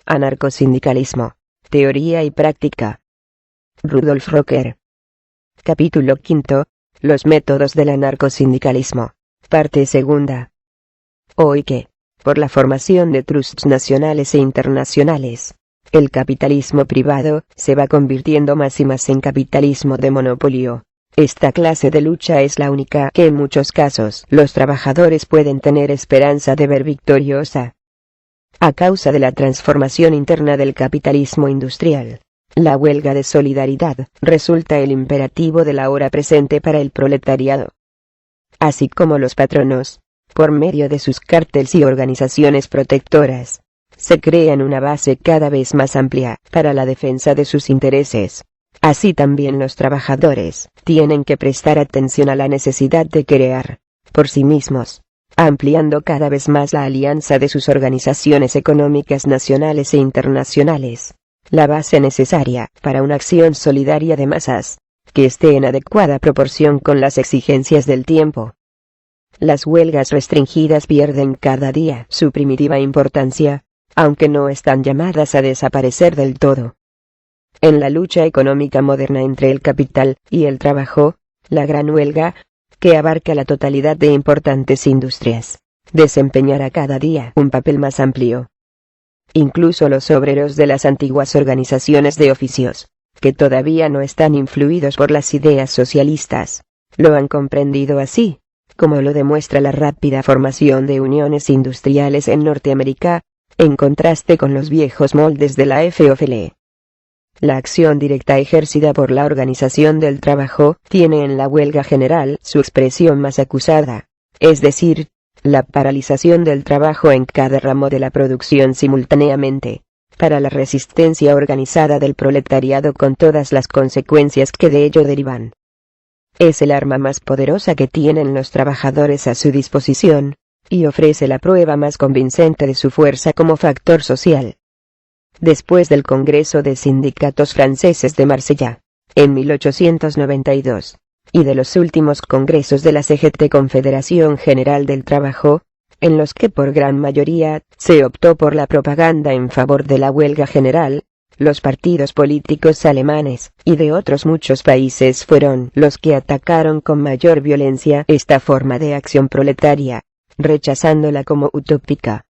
Anarcosindicalismo, teoría y práctica. Rudolf Rocker. Capítulo 5. Los métodos del anarcosindicalismo. Parte 2. Hoy que, por la formación de trusts nacionales e internacionales, el capitalismo privado se va convirtiendo más y más en capitalismo de monopolio. Esta clase de lucha es la única que en muchos casos los trabajadores pueden tener esperanza de ver victoriosa. A causa de la transformación interna del capitalismo industrial, la huelga de solidaridad resulta el imperativo de la hora presente para el proletariado. Así como los patronos, por medio de sus cárteles y organizaciones protectoras, se crean una base cada vez más amplia para la defensa de sus intereses. Así también los trabajadores tienen que prestar atención a la necesidad de crear, por sí mismos, ampliando cada vez más la alianza de sus organizaciones económicas nacionales e internacionales, la base necesaria para una acción solidaria de masas, que esté en adecuada proporción con las exigencias del tiempo. Las huelgas restringidas pierden cada día su primitiva importancia, aunque no están llamadas a desaparecer del todo. En la lucha económica moderna entre el capital y el trabajo, la gran huelga, que abarca la totalidad de importantes industrias, desempeñará cada día un papel más amplio. Incluso los obreros de las antiguas organizaciones de oficios, que todavía no están influidos por las ideas socialistas, lo han comprendido así, como lo demuestra la rápida formación de uniones industriales en Norteamérica, en contraste con los viejos moldes de la FOFL. La acción directa ejercida por la Organización del Trabajo tiene en la huelga general su expresión más acusada, es decir, la paralización del trabajo en cada ramo de la producción simultáneamente, para la resistencia organizada del proletariado con todas las consecuencias que de ello derivan. Es el arma más poderosa que tienen los trabajadores a su disposición, y ofrece la prueba más convincente de su fuerza como factor social. Después del Congreso de Sindicatos franceses de Marsella, en 1892, y de los últimos congresos de la CGT Confederación General del Trabajo, en los que por gran mayoría se optó por la propaganda en favor de la huelga general, los partidos políticos alemanes y de otros muchos países fueron los que atacaron con mayor violencia esta forma de acción proletaria, rechazándola como utópica.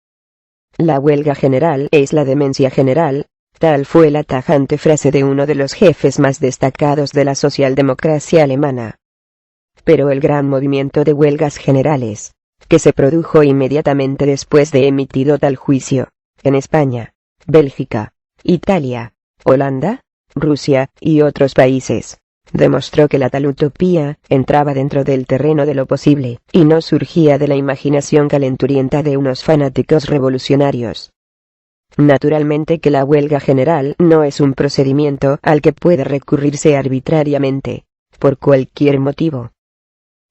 La huelga general es la demencia general, tal fue la tajante frase de uno de los jefes más destacados de la socialdemocracia alemana. Pero el gran movimiento de huelgas generales, que se produjo inmediatamente después de emitido tal juicio, en España, Bélgica, Italia, Holanda, Rusia y otros países, demostró que la tal utopía entraba dentro del terreno de lo posible, y no surgía de la imaginación calenturienta de unos fanáticos revolucionarios. Naturalmente que la huelga general no es un procedimiento al que puede recurrirse arbitrariamente, por cualquier motivo.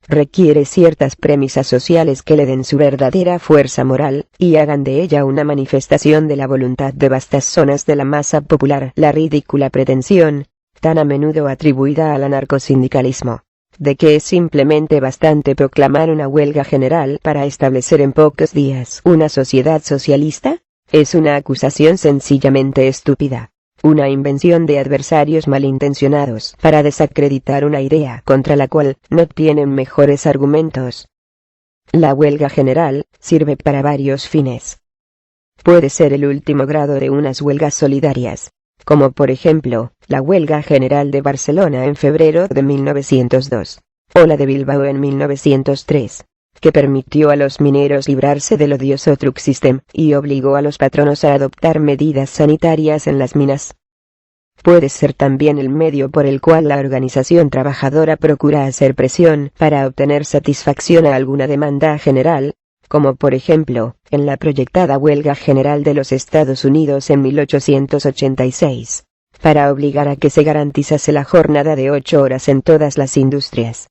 Requiere ciertas premisas sociales que le den su verdadera fuerza moral, y hagan de ella una manifestación de la voluntad de vastas zonas de la masa popular. La ridícula pretensión, tan a menudo atribuida al anarcosindicalismo, de que es simplemente bastante proclamar una huelga general para establecer en pocos días una sociedad socialista, es una acusación sencillamente estúpida, una invención de adversarios malintencionados para desacreditar una idea contra la cual no tienen mejores argumentos. La huelga general sirve para varios fines. Puede ser el último grado de unas huelgas solidarias, como por ejemplo, la huelga general de Barcelona en febrero de 1902, o la de Bilbao en 1903, que permitió a los mineros librarse del odioso truck system y obligó a los patronos a adoptar medidas sanitarias en las minas. Puede ser también el medio por el cual la organización trabajadora procura hacer presión para obtener satisfacción a alguna demanda general, como por ejemplo, en la proyectada huelga general de los Estados Unidos en 1886, para obligar a que se garantizase la jornada de 8 horas en todas las industrias.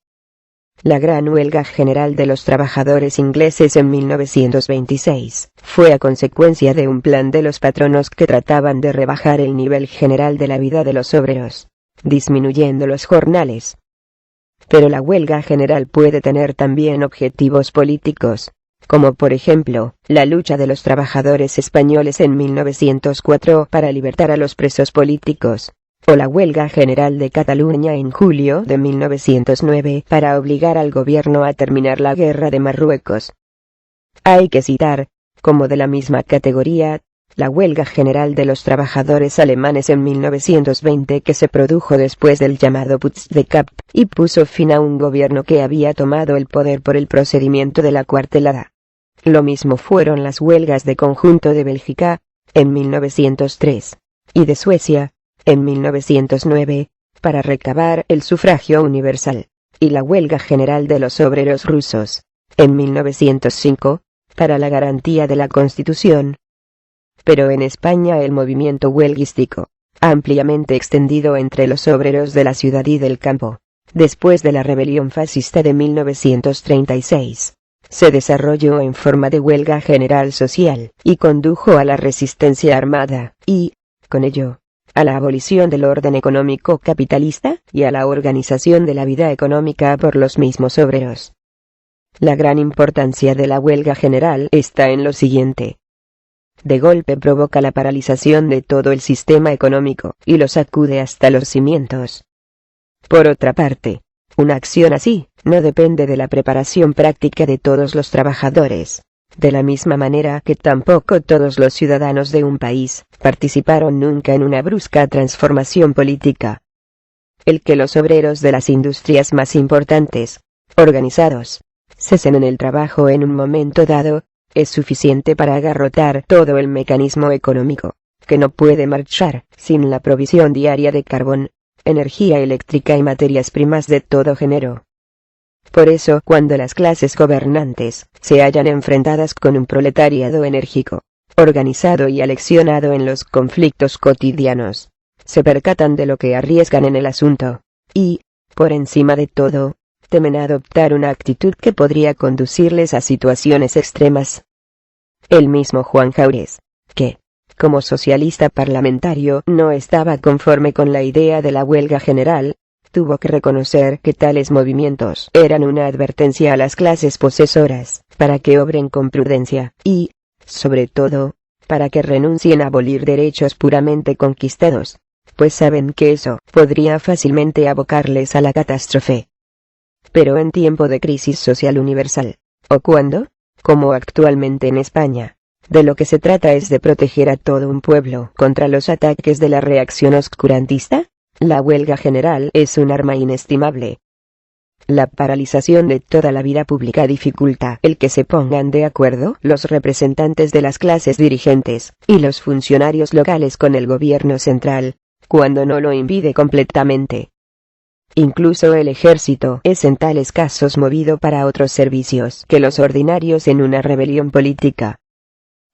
La gran huelga general de los trabajadores ingleses en 1926 fue a consecuencia de un plan de los patronos que trataban de rebajar el nivel general de la vida de los obreros, disminuyendo los jornales. Pero la huelga general puede tener también objetivos políticos, como por ejemplo, la lucha de los trabajadores españoles en 1904 para libertar a los presos políticos, o la huelga general de Cataluña en julio de 1909 para obligar al gobierno a terminar la guerra de Marruecos. Hay que citar, como de la misma categoría, la huelga general de los trabajadores alemanes en 1920 que se produjo después del llamado Putsch de Kapp, y puso fin a un gobierno que había tomado el poder por el procedimiento de la cuartelada. Lo mismo fueron las huelgas de conjunto de Bélgica, en 1903, y de Suecia, en 1909, para recabar el sufragio universal, y la huelga general de los obreros rusos, en 1905, para la garantía de la Constitución. Pero en España el movimiento huelguístico, ampliamente extendido entre los obreros de la ciudad y del campo, después de la rebelión fascista de 1936, se desarrolló en forma de huelga general social, y condujo a la resistencia armada, y, con ello, a la abolición del orden económico capitalista, y a la organización de la vida económica por los mismos obreros. La gran importancia de la huelga general está en lo siguiente. De golpe provoca la paralización de todo el sistema económico, y lo sacude hasta los cimientos. Por otra parte, una acción así, no depende de la preparación práctica de todos los trabajadores, de la misma manera que tampoco todos los ciudadanos de un país participaron nunca en una brusca transformación política. El que los obreros de las industrias más importantes, organizados, cesen en el trabajo en un momento dado, es suficiente para agarrotar todo el mecanismo económico, que no puede marchar sin la provisión diaria de carbón, energía eléctrica y materias primas de todo género. Por eso, cuando las clases gobernantes se hallan enfrentadas con un proletariado enérgico, organizado y aleccionado en los conflictos cotidianos, se percatan de lo que arriesgan en el asunto, y, por encima de todo, temen adoptar una actitud que podría conducirles a situaciones extremas. El mismo Juan Jaurés, que, como socialista parlamentario, no estaba conforme con la idea de la huelga general, tuvo que reconocer que tales movimientos eran una advertencia a las clases posesoras, para que obren con prudencia, y, sobre todo, para que renuncien a abolir derechos puramente conquistados, pues saben que eso podría fácilmente abocarles a la catástrofe. Pero en tiempo de crisis social universal, o cuando, como actualmente en España, de lo que se trata es de proteger a todo un pueblo contra los ataques de la reacción oscurantista, la huelga general es un arma inestimable. La paralización de toda la vida pública dificulta el que se pongan de acuerdo los representantes de las clases dirigentes y los funcionarios locales con el gobierno central, cuando no lo impide completamente. Incluso el ejército es en tales casos movido para otros servicios que los ordinarios en una rebelión política.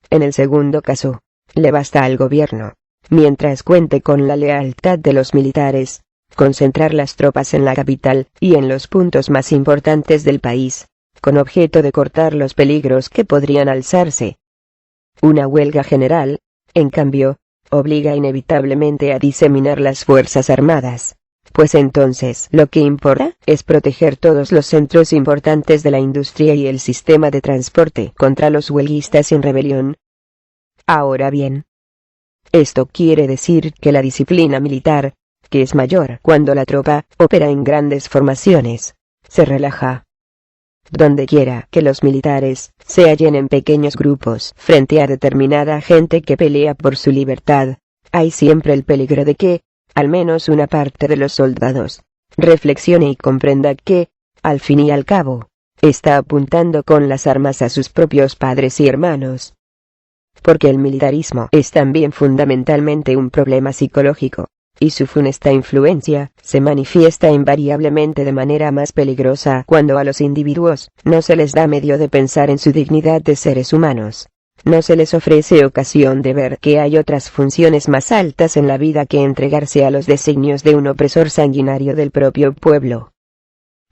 En el segundo caso, le basta al gobierno, mientras cuente con la lealtad de los militares, concentrar las tropas en la capital y en los puntos más importantes del país, con objeto de cortar los peligros que podrían alzarse. Una huelga general, en cambio, obliga inevitablemente a diseminar las fuerzas armadas, pues entonces lo que importa es proteger todos los centros importantes de la industria y el sistema de transporte contra los huelguistas en rebelión. Ahora bien, esto quiere decir que la disciplina militar, que es mayor cuando la tropa opera en grandes formaciones, se relaja. Donde quiera que los militares se hallen en pequeños grupos frente a determinada gente que pelea por su libertad, hay siempre el peligro de que, al menos una parte de los soldados, reflexione y comprenda que, al fin y al cabo, está apuntando con las armas a sus propios padres y hermanos. Porque el militarismo es también fundamentalmente un problema psicológico, y su funesta influencia se manifiesta invariablemente de manera más peligrosa cuando a los individuos no se les da medio de pensar en su dignidad de seres humanos. No se les ofrece ocasión de ver que hay otras funciones más altas en la vida que entregarse a los designios de un opresor sanguinario del propio pueblo.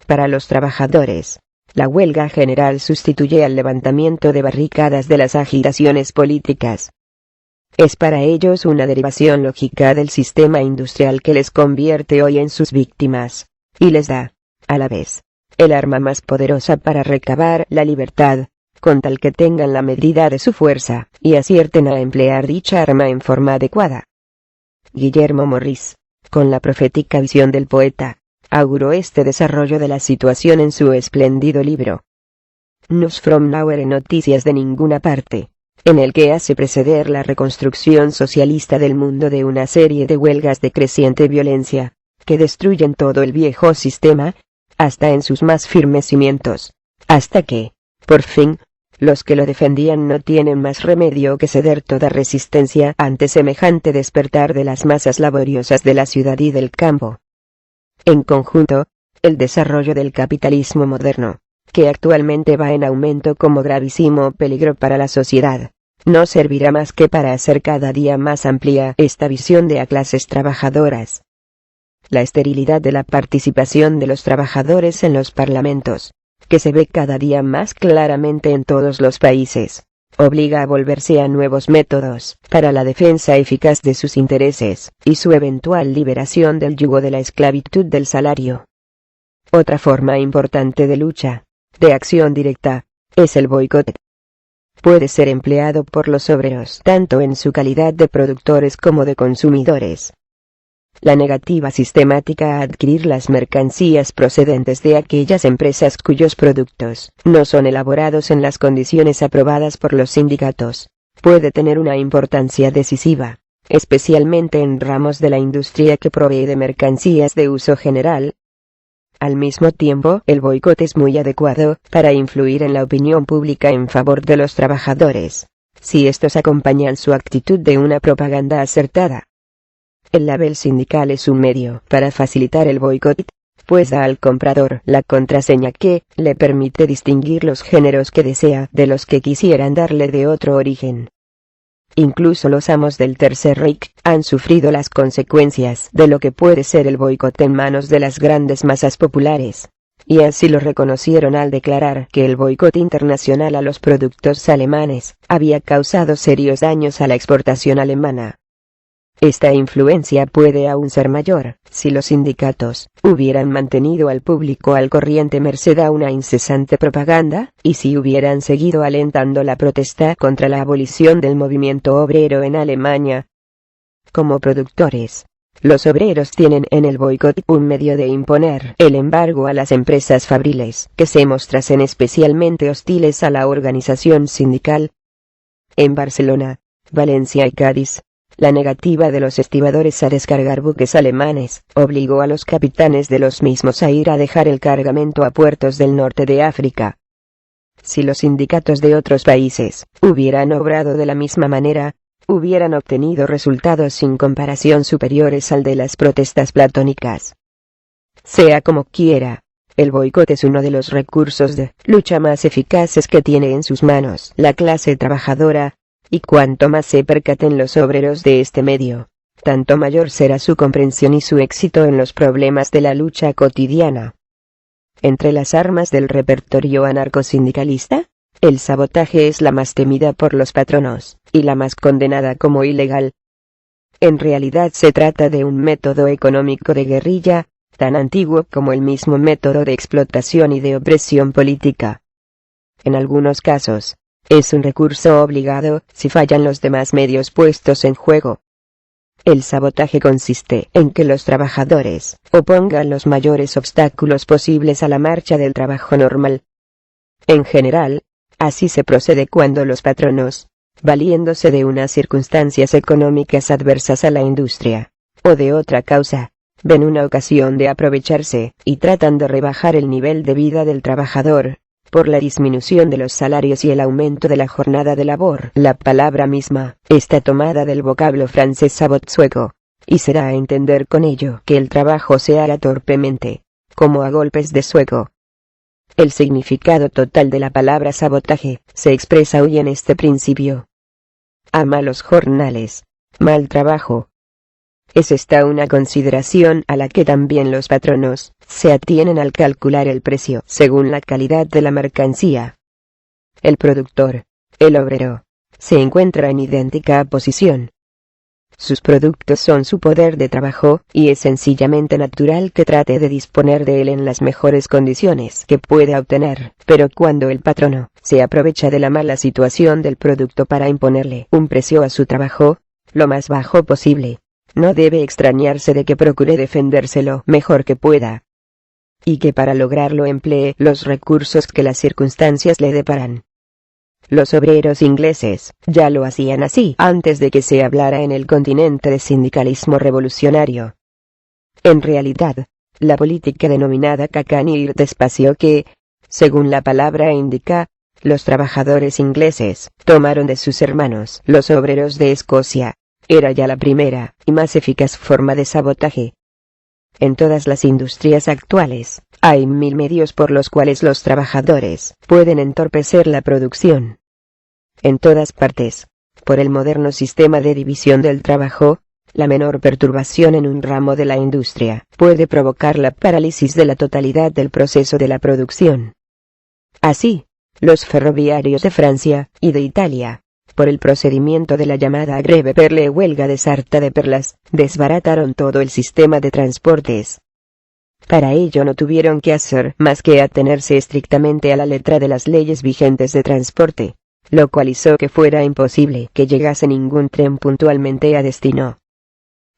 Para los trabajadores, la huelga general sustituye al levantamiento de barricadas de las agitaciones políticas. Es para ellos una derivación lógica del sistema industrial que les convierte hoy en sus víctimas, y les da, a la vez, el arma más poderosa para recabar la libertad, con tal que tengan la medida de su fuerza, y acierten a emplear dicha arma en forma adecuada. Guillermo Morris, con la profética visión del poeta, auguró este desarrollo de la situación en su espléndido libro News from Nowhere, Noticias de Ninguna Parte, en el que hace preceder la reconstrucción socialista del mundo de una serie de huelgas de creciente violencia, que destruyen todo el viejo sistema, hasta en sus más firmes cimientos, hasta que, por fin, los que lo defendían no tienen más remedio que ceder toda resistencia ante semejante despertar de las masas laboriosas de la ciudad y del campo. En conjunto, el desarrollo del capitalismo moderno, que actualmente va en aumento como gravísimo peligro para la sociedad, no servirá más que para hacer cada día más amplia esta visión de a clases trabajadoras. La esterilidad de la participación de los trabajadores en los parlamentos, que se ve cada día más claramente en todos los países, obliga a volverse a nuevos métodos para la defensa eficaz de sus intereses, y su eventual liberación del yugo de la esclavitud del salario. Otra forma importante de lucha, de acción directa, es el boicot. Puede ser empleado por los obreros tanto en su calidad de productores como de consumidores. La negativa sistemática a adquirir las mercancías procedentes de aquellas empresas cuyos productos no son elaborados en las condiciones aprobadas por los sindicatos, puede tener una importancia decisiva, especialmente en ramos de la industria que provee de mercancías de uso general. Al mismo tiempo, el boicot es muy adecuado para influir en la opinión pública en favor de los trabajadores, si estos acompañan su actitud de una propaganda acertada. El label sindical es un medio para facilitar el boicot, pues da al comprador la contraseña que le permite distinguir los géneros que desea de los que quisieran darle de otro origen. Incluso los amos del Tercer Reich han sufrido las consecuencias de lo que puede ser el boicot en manos de las grandes masas populares, y así lo reconocieron al declarar que el boicot internacional a los productos alemanes había causado serios daños a la exportación alemana. Esta influencia puede aún ser mayor, si los sindicatos hubieran mantenido al público al corriente merced a una incesante propaganda, y si hubieran seguido alentando la protesta contra la abolición del movimiento obrero en Alemania. Como productores, los obreros tienen en el boicot un medio de imponer el embargo a las empresas fabriles que se mostrasen especialmente hostiles a la organización sindical. En Barcelona, Valencia y Cádiz, la negativa de los estibadores a descargar buques alemanes obligó a los capitanes de los mismos a ir a dejar el cargamento a puertos del norte de África. Si los sindicatos de otros países hubieran obrado de la misma manera, hubieran obtenido resultados sin comparación superiores al de las protestas platónicas. Sea como quiera, el boicot es uno de los recursos de lucha más eficaces que tiene en sus manos la clase trabajadora, y cuanto más se percaten los obreros de este medio, tanto mayor será su comprensión y su éxito en los problemas de la lucha cotidiana. Entre las armas del repertorio anarcosindicalista, el sabotaje es la más temida por los patronos, y la más condenada como ilegal. En realidad se trata de un método económico de guerrilla, tan antiguo como el mismo método de explotación y de opresión política. En algunos casos, es un recurso obligado si fallan los demás medios puestos en juego. El sabotaje consiste en que los trabajadores opongan los mayores obstáculos posibles a la marcha del trabajo normal. En general, así se procede cuando los patronos, valiéndose de unas circunstancias económicas adversas a la industria, o de otra causa, ven una ocasión de aprovecharse y tratan de rebajar el nivel de vida del trabajador, por la disminución de los salarios y el aumento de la jornada de labor. La palabra misma está tomada del vocablo francés sabot sueco, y se da a entender con ello que el trabajo se haga torpemente, como a golpes de sueco. El significado total de la palabra sabotaje se expresa hoy en este principio. A malos jornales, mal trabajo. Es esta una consideración a la que también los patronos se atienen al calcular el precio según la calidad de la mercancía. El productor, el obrero, se encuentra en idéntica posición. Sus productos son su poder de trabajo, y es sencillamente natural que trate de disponer de él en las mejores condiciones que pueda obtener, pero cuando el patrono se aprovecha de la mala situación del producto para imponerle un precio a su trabajo, lo más bajo posible, no debe extrañarse de que procure defenderse lo mejor que pueda, y que para lograrlo emplee los recursos que las circunstancias le deparan. Los obreros ingleses ya lo hacían así antes de que se hablara en el continente de sindicalismo revolucionario. En realidad, la política denominada Cacan-ir despacio que, según la palabra indica, los trabajadores ingleses tomaron de sus hermanos los obreros de Escocia, era ya la primera y más eficaz forma de sabotaje. En todas las industrias actuales, hay 1000 medios por los cuales los trabajadores pueden entorpecer la producción. En todas partes, por el moderno sistema de división del trabajo, la menor perturbación en un ramo de la industria puede provocar la parálisis de la totalidad del proceso de la producción. Así, los ferroviarios de Francia y de Italia, por el procedimiento de la llamada greve perle huelga de sarta de perlas, desbarataron todo el sistema de transportes. Para ello no tuvieron que hacer más que atenerse estrictamente a la letra de las leyes vigentes de transporte, lo cual hizo que fuera imposible que llegase ningún tren puntualmente a destino.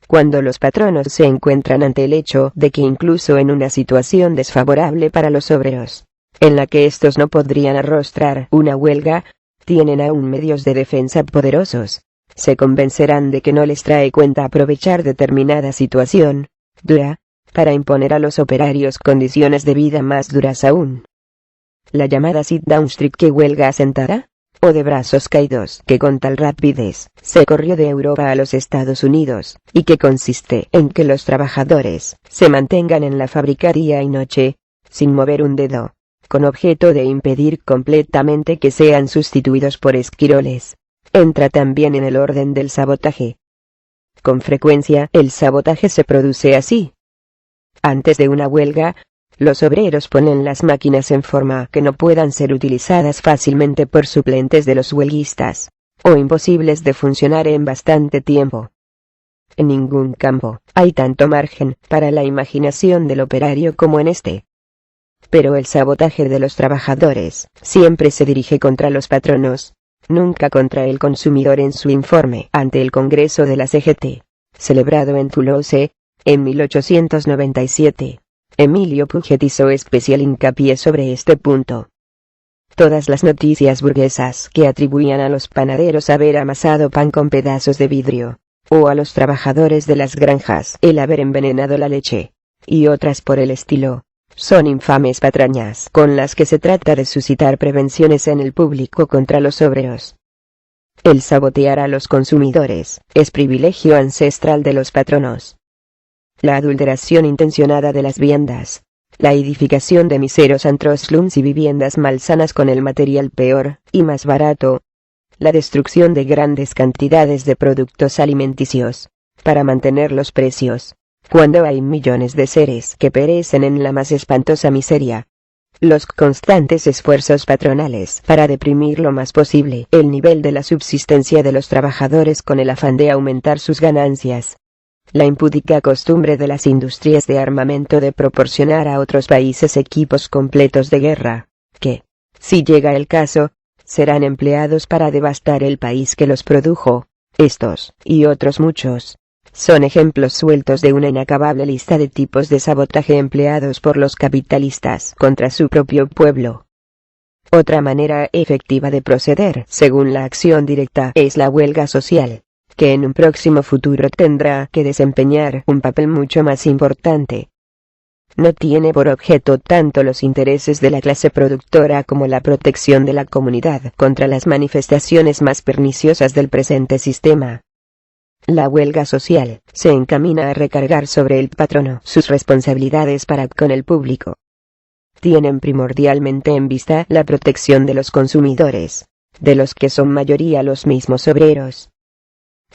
Cuando los patronos se encuentran ante el hecho de que incluso en una situación desfavorable para los obreros, en la que estos no podrían arrostrar una huelga, tienen aún medios de defensa poderosos, se convencerán de que no les trae cuenta aprovechar determinada situación dura, para imponer a los operarios condiciones de vida más duras aún. La llamada sit-down strike, que huelga sentada, o de brazos caídos, que con tal rapidez se corrió de Europa a los Estados Unidos, y que consiste en que los trabajadores se mantengan en la fábrica día y noche, sin mover un dedo, con objeto de impedir completamente que sean sustituidos por esquiroles, entra también en el orden del sabotaje. Con frecuencia el sabotaje se produce así. Antes de una huelga, los obreros ponen las máquinas en forma que no puedan ser utilizadas fácilmente por suplentes de los huelguistas, o imposibles de funcionar en bastante tiempo. En ningún campo hay tanto margen para la imaginación del operario como en este. Pero el sabotaje de los trabajadores siempre se dirige contra los patronos, nunca contra el consumidor. En su informe ante el Congreso de la CGT, celebrado en Toulouse, en 1897, Emilio Puget hizo especial hincapié sobre este punto. Todas las noticias burguesas que atribuían a los panaderos haber amasado pan con pedazos de vidrio, o a los trabajadores de las granjas el haber envenenado la leche, y otras por el estilo, son infames patrañas con las que se trata de suscitar prevenciones en el público contra los obreros. El sabotear a los consumidores es privilegio ancestral de los patronos. La adulteración intencionada de las viandas, la edificación de miseros antroslums y viviendas malsanas con el material peor y más barato, la destrucción de grandes cantidades de productos alimenticios, para mantener los precios, cuando hay millones de seres que perecen en la más espantosa miseria. Los constantes esfuerzos patronales para deprimir lo más posible el nivel de la subsistencia de los trabajadores con el afán de aumentar sus ganancias. La impúdica costumbre de las industrias de armamento de proporcionar a otros países equipos completos de guerra, que, si llega el caso, serán empleados para devastar el país que los produjo. Estos, y otros muchos, son ejemplos sueltos de una inacabable lista de tipos de sabotaje empleados por los capitalistas contra su propio pueblo. Otra manera efectiva de proceder, según la acción directa, es la huelga social, que en un próximo futuro tendrá que desempeñar un papel mucho más importante. No tiene por objeto tanto los intereses de la clase productora como la protección de la comunidad contra las manifestaciones más perniciosas del presente sistema. La huelga social se encamina a recargar sobre el patrono sus responsabilidades para con el público. Tienen primordialmente en vista la protección de los consumidores, de los que son mayoría los mismos obreros.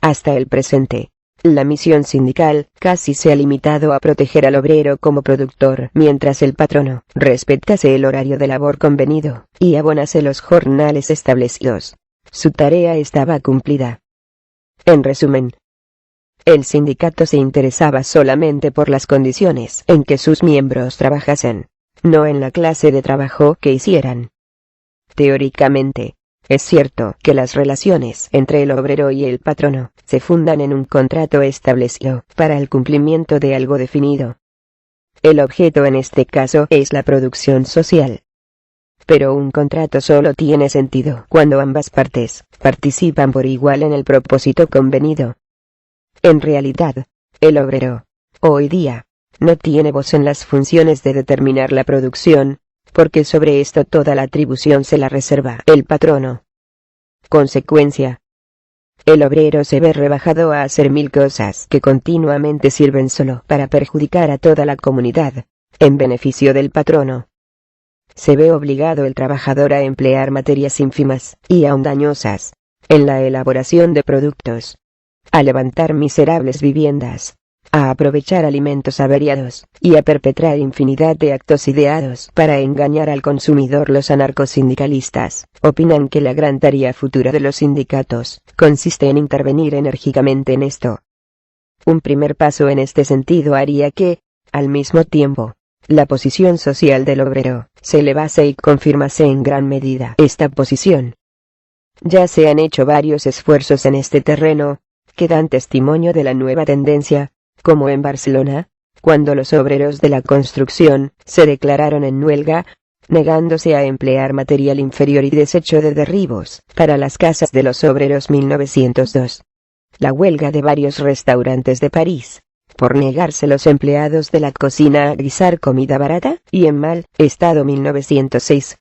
Hasta el presente, la misión sindical casi se ha limitado a proteger al obrero como productor, mientras el patrono respetase el horario de labor convenido y abonase los jornales establecidos. Su tarea estaba cumplida. En resumen, El sindicato se interesaba solamente por las condiciones en que sus miembros trabajasen, no en la clase de trabajo que hicieran. Teóricamente, es cierto que las relaciones entre el obrero y el patrono se fundan en un contrato establecido para el cumplimiento de algo definido. El objeto en este caso es la producción social. Pero un contrato solo tiene sentido cuando ambas partes participan por igual en el propósito convenido. En realidad, el obrero, hoy día, no tiene voz en las funciones de determinar la producción, porque sobre esto toda la atribución se la reserva el patrono. Consecuencia: el obrero se ve rebajado a hacer mil cosas que continuamente sirven solo para perjudicar a toda la comunidad, en beneficio del patrono. Se ve obligado el trabajador a emplear materias ínfimas y aún dañosas en la elaboración de productos, a levantar miserables viviendas, a aprovechar alimentos averiados, y a perpetrar infinidad de actos ideados para engañar al consumidor. Los anarcosindicalistas opinan que la gran tarea futura de los sindicatos consiste en intervenir enérgicamente en esto. Un primer paso en este sentido haría que, al mismo tiempo, la posición social del obrero se elevase y confirmase en gran medida esta posición. Ya se han hecho varios esfuerzos en este terreno, que dan testimonio de la nueva tendencia, como en Barcelona, cuando los obreros de la construcción se declararon en huelga, negándose a emplear material inferior y desecho de derribos para las casas de los obreros. 1902. La huelga de varios restaurantes de París, por negarse los empleados de la cocina a guisar comida barata y en mal estado. 1906.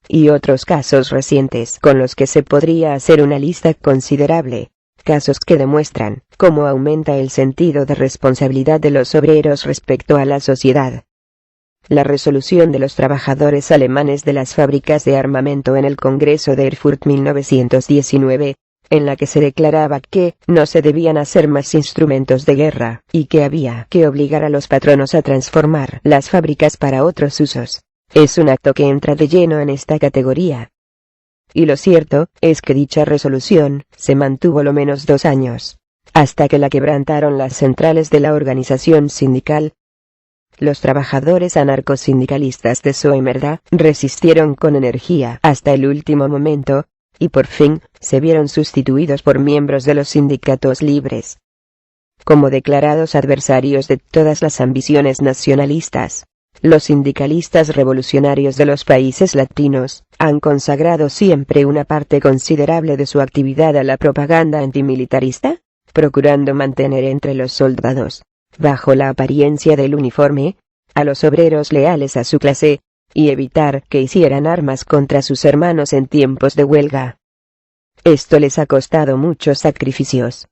Y otros casos recientes con los que se podría hacer una lista considerable. Casos que demuestran cómo aumenta el sentido de responsabilidad de los obreros respecto a la sociedad. La resolución de los trabajadores alemanes de las fábricas de armamento en el Congreso de Erfurt 1919, en la que se declaraba que no se debían hacer más instrumentos de guerra, y que había que obligar a los patronos a transformar las fábricas para otros usos, es un acto que entra de lleno en esta categoría. Y lo cierto es que dicha resolución se mantuvo lo menos 2 años, hasta que la quebrantaron las centrales de la organización sindical. Los trabajadores anarcosindicalistas de Soemerda resistieron con energía hasta el último momento, y por fin se vieron sustituidos por miembros de los sindicatos libres. Como declarados adversarios de todas las ambiciones nacionalistas, los sindicalistas revolucionarios de los países latinos han consagrado siempre una parte considerable de su actividad a la propaganda antimilitarista, procurando mantener entre los soldados, bajo la apariencia del uniforme, a los obreros leales a su clase, y evitar que hicieran armas contra sus hermanos en tiempos de huelga. Esto les ha costado muchos sacrificios,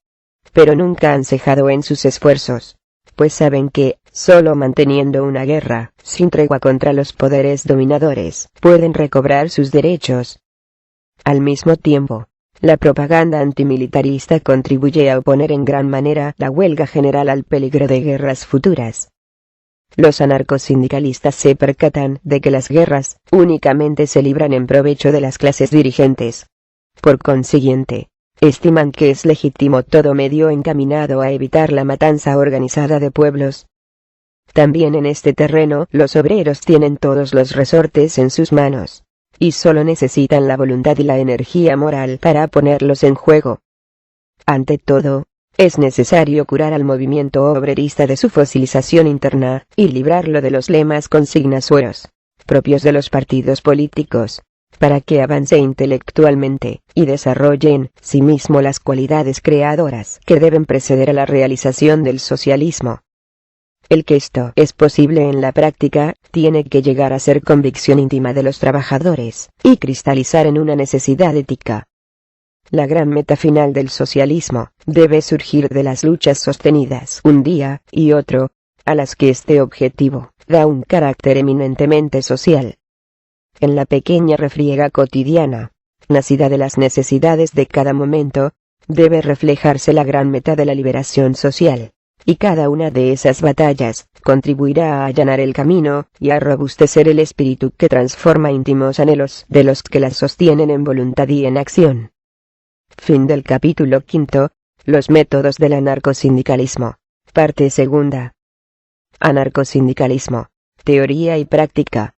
pero nunca han cejado en sus esfuerzos, pues saben que, solo manteniendo una guerra sin tregua contra los poderes dominadores, pueden recobrar sus derechos. Al mismo tiempo, la propaganda antimilitarista contribuye a oponer en gran manera la huelga general al peligro de guerras futuras. Los anarcosindicalistas se percatan de que las guerras únicamente se libran en provecho de las clases dirigentes. Por consiguiente, estiman que es legítimo todo medio encaminado a evitar la matanza organizada de pueblos. También en este terreno los obreros tienen todos los resortes en sus manos, y solo necesitan la voluntad y la energía moral para ponerlos en juego. Ante todo, es necesario curar al movimiento obrerista de su fosilización interna, y librarlo de los lemas consignasueros, propios de los partidos políticos, para que avance intelectualmente, y desarrolle en sí mismo las cualidades creadoras que deben preceder a la realización del socialismo. El que esto es posible en la práctica, tiene que llegar a ser convicción íntima de los trabajadores, y cristalizar en una necesidad ética. La gran meta final del socialismo debe surgir de las luchas sostenidas un día y otro, a las que este objetivo da un carácter eminentemente social. En la pequeña refriega cotidiana, nacida de las necesidades de cada momento, debe reflejarse la gran meta de la liberación social. Y cada una de esas batallas contribuirá a allanar el camino y a robustecer el espíritu que transforma íntimos anhelos de los que las sostienen en voluntad y en acción. Fin del capítulo 5. Los métodos del anarcosindicalismo. Parte segunda. Anarcosindicalismo. Teoría y práctica.